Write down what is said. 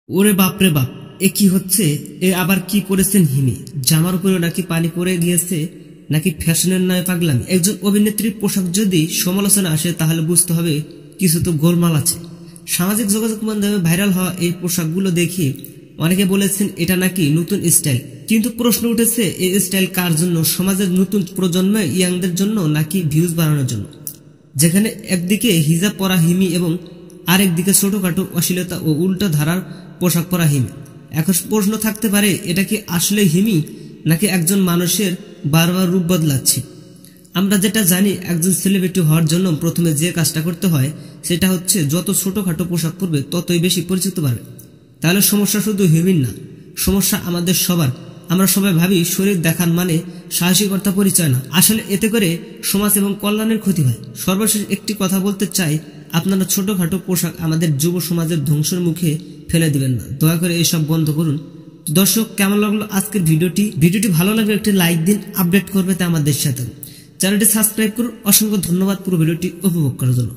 ওরে বাপ রে বাপ, এ কি হচ্ছে? এ আবার কি করেছেন হিমি? জামার উপরে নাকি পানি পড়ে গিয়েছে, নাকি ফ্যাশনের নয় পাগলামি? একজন অভিনেত্রীর পোশাক যদি সমালোচনা আসে তাহলে বুঝতে হবে কিছু তো গোলমাল আছে। সামাজিক যোগাযোগ মাধ্যমে ভাইরাল হওয়া এই পোশাকগুলো দেখে অনেকে বলেছেন এটা নাকি নতুন স্টাইল, কিন্তু প্রশ্ন উঠেছে এই স্টাইল কার জন্য? সমাজের নতুন প্রজন্মের ইয়াংদের জন্য নাকি ভিউজ বাড়ানোর জন্য? যেখানে একদিকে হিজাব পরা হিমি এবং আরেকদিকে ছোটখাটো অশ্লীলতা ও উল্টো ধারার পোশাক পরা হিমি। এখন প্রশ্ন থাকতে পারে, এটা কি আসলে হিমি নাকি একজন মানুষের বারবার রূপ বদলাচ্ছে? আমরা যেটা জানি, একজন সেলিব্রিটি হওয়ার জন্য প্রথমে যে কাজটা করতে হয় সেটা হচ্ছে যত ছোটখাটো পোশাক পরবে ততই বেশি পরিচিত পারবে। তাহলে সমস্যা শুধু হিমির না, সমস্যা আমাদের সবার। আমরা সবাই ভাবি শরীর দেখান মানে সাহসিকতা পরিচয় না, আসলে এতে করে সমাজ এবং কল্যাণের ক্ষতি হয়। সর্বশেষ একটি কথা বলতে চাই, আপনারা ছোটখাটো পোশাক আমাদের যুব সমাজের ধ্বংসের মুখে ফেলে দিবেন না, দয়া করে এসব বন্ধ করুন। দর্শক, কেমন লাগলো আজকের ভিডিওটি ভালো লাগলে একটি লাইক দিন, আপডেট করবে তা আমাদের সাথে। চ্যানেলটি সাবস্ক্রাইব করুন। অসংখ্য ধন্যবাদ পুরো ভিডিওটি উপভোগ করার জন্য।